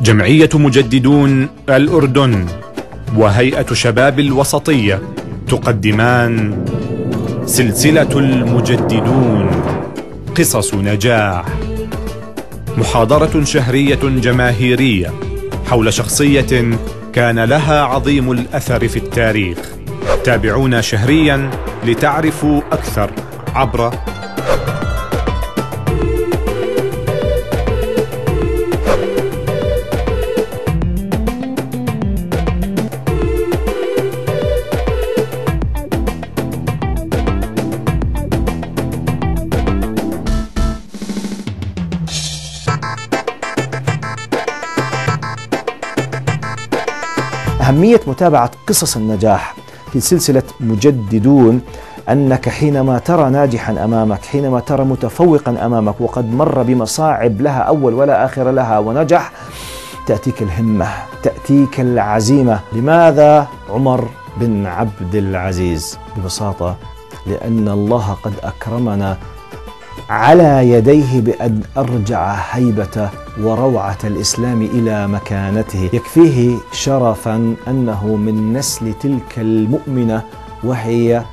جمعية مجددون الأردن وهيئة شباب الوسطية تقدمان سلسلة المجددون قصص نجاح، محاضرة شهرية جماهيرية حول شخصية كان لها عظيم الأثر في التاريخ. تابعونا شهريا لتعرفوا أكثر عبر أهمية متابعة قصص النجاح في سلسلة مجددون أنك حينما ترى ناجحا أمامك، حينما ترى متفوقا أمامك وقد مر بمصاعب لها أول ولا آخر لها ونجح، تأتيك الهمة، تأتيك العزيمة. لماذا عمر بن عبد العزيز؟ ببساطة لأن الله قد أكرمنا على يديه بأن أرجع هيبة وروعة الإسلام إلى مكانته. يكفيه شرفا أنه من نسل تلك المؤمنة وهي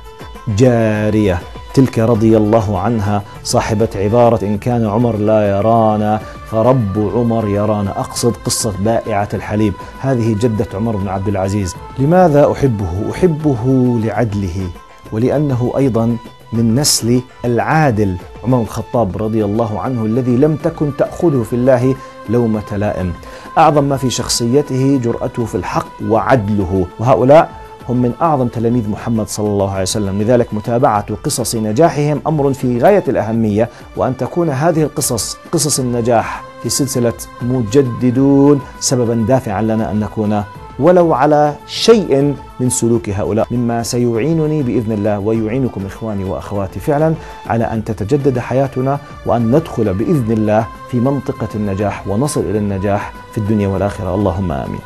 جارية، تلك رضي الله عنها صاحبة عبارة إن كان عمر لا يرانا فرب عمر يرانا، أقصد قصة بائعة الحليب. هذه جدة عمر بن عبد العزيز. لماذا أحبه؟ أحبه لعدله، ولأنه أيضا من نسل العادل عمر بن الخطاب رضي الله عنه الذي لم تكن تأخذه في الله لومة لائم. أعظم ما في شخصيته جرأته في الحق وعدله، وهؤلاء هم من أعظم تلاميذ محمد صلى الله عليه وسلم. لذلك متابعة قصص نجاحهم أمر في غاية الأهمية، وأن تكون هذه القصص قصص النجاح في سلسلة مجددون سببا دافعا لنا أن نكون ولو على شيء من سلوك هؤلاء، مما سيعينني بإذن الله ويعينكم إخواني وأخواتي فعلا على أن تتجدد حياتنا وأن ندخل بإذن الله في منطقة النجاح ونصل إلى النجاح في الدنيا والآخرة، اللهم آمين.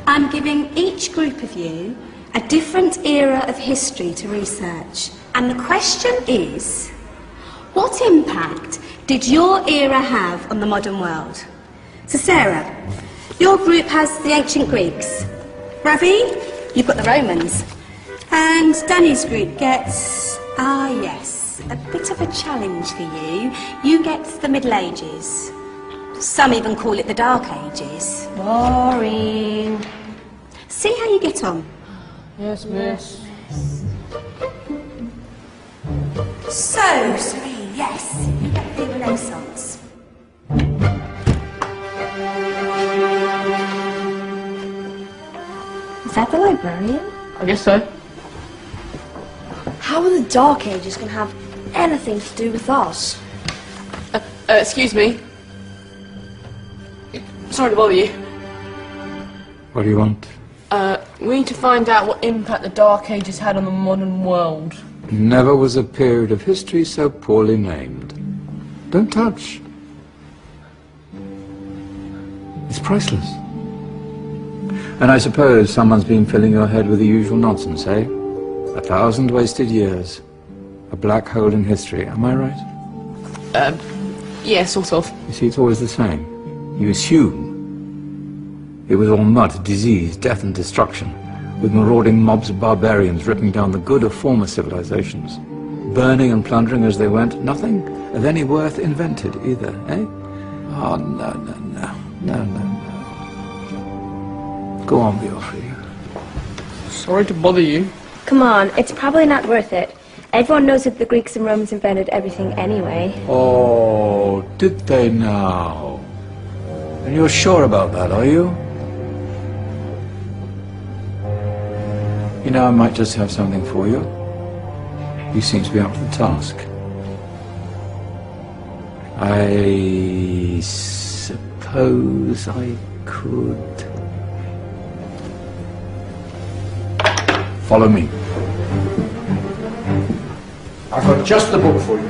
I'm giving each group of you a different era of history to research. And the question is, what impact did your era have on the modern world? So Sarah, your group has the ancient Greeks. Ravi, you've got the Romans. And Danny's group gets, yes, a bit of a challenge for you. You get the Middle Ages. Some even call it the Dark Ages. Boring. See how you get on. Yes, miss. So, Serene, yes, you get the Renaissance. Is that the librarian? I guess so. How are the Dark Ages going to have anything to do with us? Excuse me. Sorry to bother you. What do you want? We need to find out what impact the Dark Ages had on the modern world. Never was a period of history so poorly named. Don't touch. It's priceless. And I suppose someone's been filling your head with the usual nonsense, eh? 1,000 wasted years. A black hole in history, am I right? Yeah, sort of. You see, it's always the same. You assume it was all mud, disease, death and destruction, with marauding mobs of barbarians ripping down the good of former civilizations, burning and plundering as they went, nothing of any worth invented either, eh? Oh, no, no, no, no, no, no. Go on, Beofrey. Sorry to bother you. Come on, it's probably not worth it. Everyone knows that the Greeks and Romans invented everything anyway. Oh, did they now? And you're sure about that, are you? You know, I might just have something for you. You seem to be up to the task. I suppose I could... Follow me. I've got just the book for you.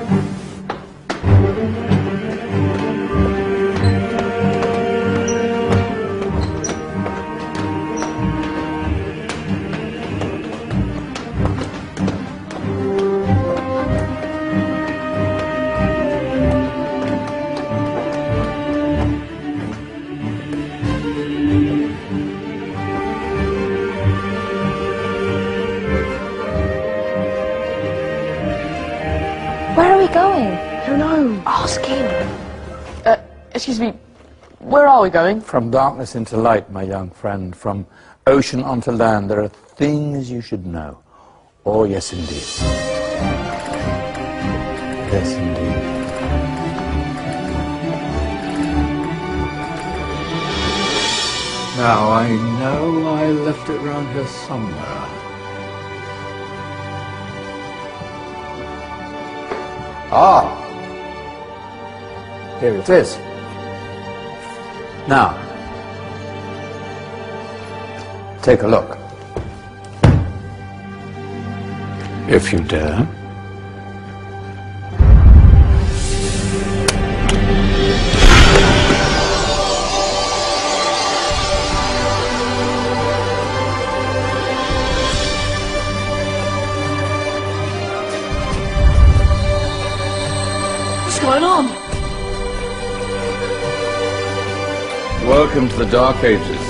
Where are we going? Who knows? Ask him. Excuse me, where are we going? From darkness into light, my young friend. From ocean onto land, there are things you should know. Oh, yes, indeed. Yes, indeed. Now, I know I left it around here somewhere. Ah! Here it is. Now, take a look. If you dare. What's going on? Welcome to the Dark Ages,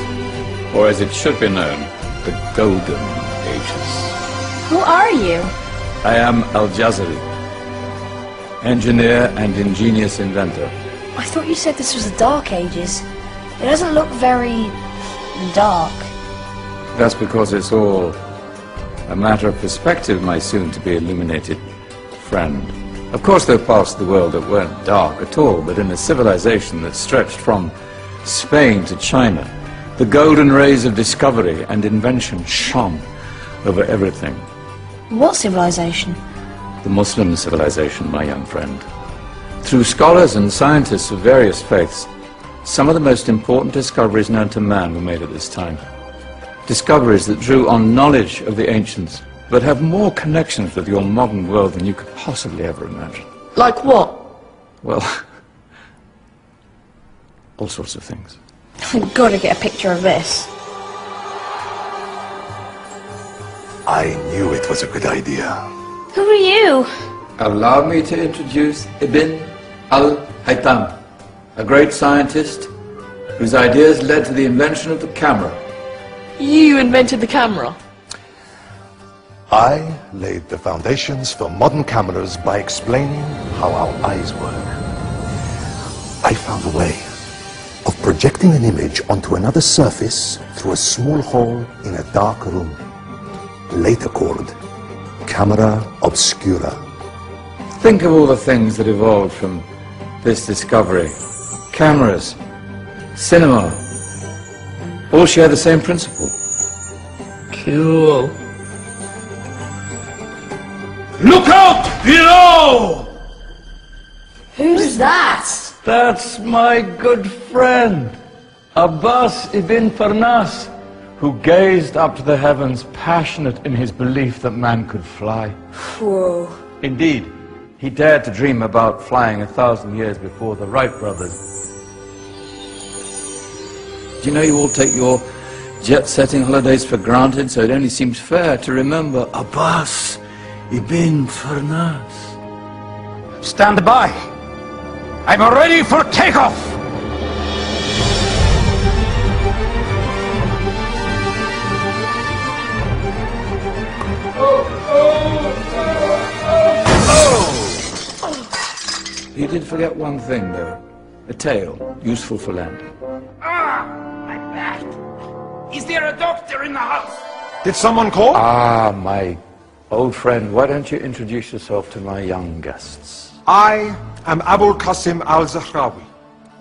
or as it should be known, the Golden Ages. Who are you? I am Al-Jazari, engineer and ingenious inventor. I thought you said this was the Dark Ages. It doesn't look very... dark. That's because it's all a matter of perspective, my soon-to-be illuminated friend. Of course, there are parts of the world that weren't dark at all, but in a civilization that stretched from Spain to China, the golden rays of discovery and invention shone over everything. What civilization? The Muslim civilization, my young friend. Through scholars and scientists of various faiths, some of the most important discoveries known to man were made at this time. Discoveries that drew on knowledge of the ancients, but have more connections with your modern world than you could possibly ever imagine. Like what? Well, all sorts of things. I've got to get a picture of this. I knew it was a good idea. Who are you? Allow me to introduce Ibn al-Haytham, a great scientist whose ideas led to the invention of the camera. You invented the camera? I laid the foundations for modern cameras by explaining how our eyes work. I found a way of projecting an image onto another surface through a small hole in a dark room, later called camera obscura. Think of all the things that evolved from this discovery. Cameras, cinema, all share the same principle. Cool. Look out below! Who's that? That's my good friend, Abbas ibn Farnas, who gazed up to the heavens, passionate in his belief that man could fly. Whoa. Indeed, he dared to dream about flying 1,000 years before the Wright brothers. Do you know you all take your jet-setting holidays for granted, so it only seems fair to remember Abbas ibn Farnas. Stand by. I'm ready for takeoff. You did forget one thing, though. A tail, useful for landing. Ah, my back. Is there a doctor in the house? Did someone call? Ah, my old friend, why don't you introduce yourself to my young guests? I am Abul Qasim al-Zahrawi.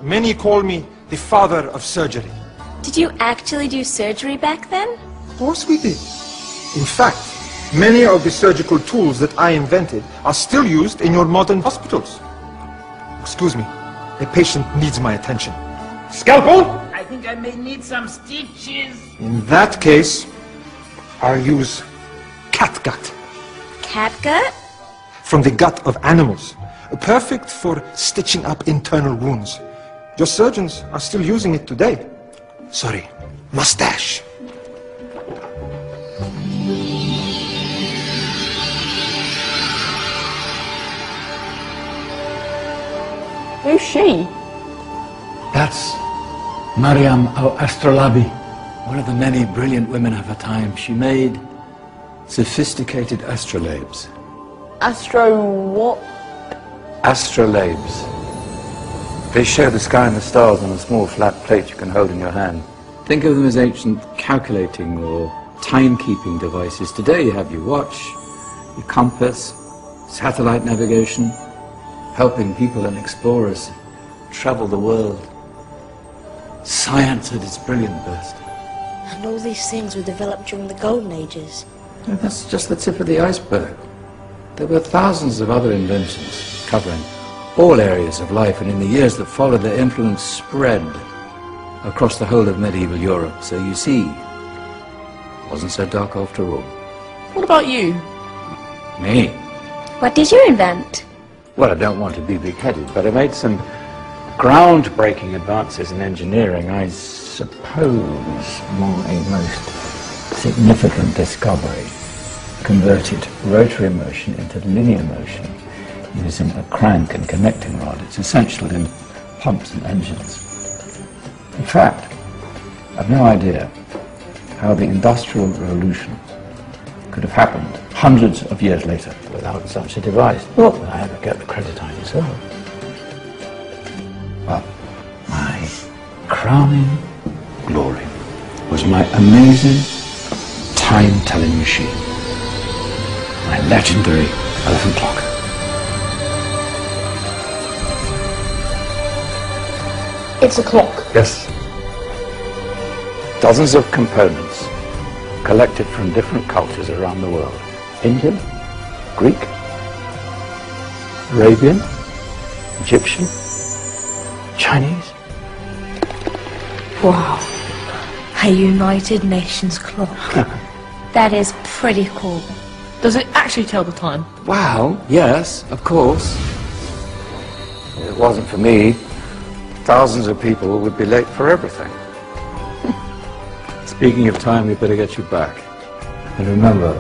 Many call me the father of surgery. Did you actually do surgery back then? Of course we did. In fact, many of the surgical tools that I invented are still used in your modern hospitals. Excuse me, a patient needs my attention. Scalpel? I think I may need some stitches. In that case, I'll use catgut. Catgut? From the gut of animals. Perfect for stitching up internal wounds. Your surgeons are still using it today. Sorry, mustache. Who's she? That's Mariam al-Astrolabi, one of the many brilliant women of her time. She made sophisticated astrolabes. Astro what? Astrolabes. They show the sky and the stars on a small flat plate you can hold in your hand. Think of them as ancient calculating or timekeeping devices. Today you have your watch, your compass, satellite navigation, helping people and explorers travel the world. Science at its brilliant burst. And all these things were developed during the Golden Ages. And that's just the tip of the iceberg. There were thousands of other inventions covering all areas of life, and in the years that followed, their influence spread across the whole of medieval Europe. So you see, it wasn't so dark after all. What about you? Me? What did you invent? Well, I don't want to be big-headed, but I made some groundbreaking advances in engineering. I suppose my most significant discovery converted rotary motion into linear motion using a crank and connecting rod. It's essential in pumps and engines. In fact, I've no idea how the Industrial Revolution could have happened hundreds of years later without such a device. Not that I ever get the credit I deserve. But my crowning glory was my amazing time-telling machine, my legendary elephant clock. It's a clock. Yes. Dozens of components collected from different cultures around the world. Indian, Greek, Arabian, Egyptian, Chinese. Wow. A United Nations clock. That is pretty cool. Does it actually tell the time? Wow, yes, of course. If it wasn't for me, thousands of people would be late for everything. Speaking of time, we better get you back. And remember,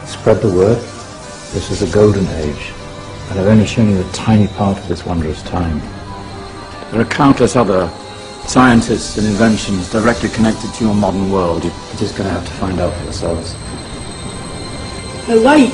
spread the word. This is a golden age, and I've only shown you a tiny part of this wondrous time. There are countless other scientists and inventions directly connected to your modern world. You're just going to have to find out for yourselves. Oh, wait.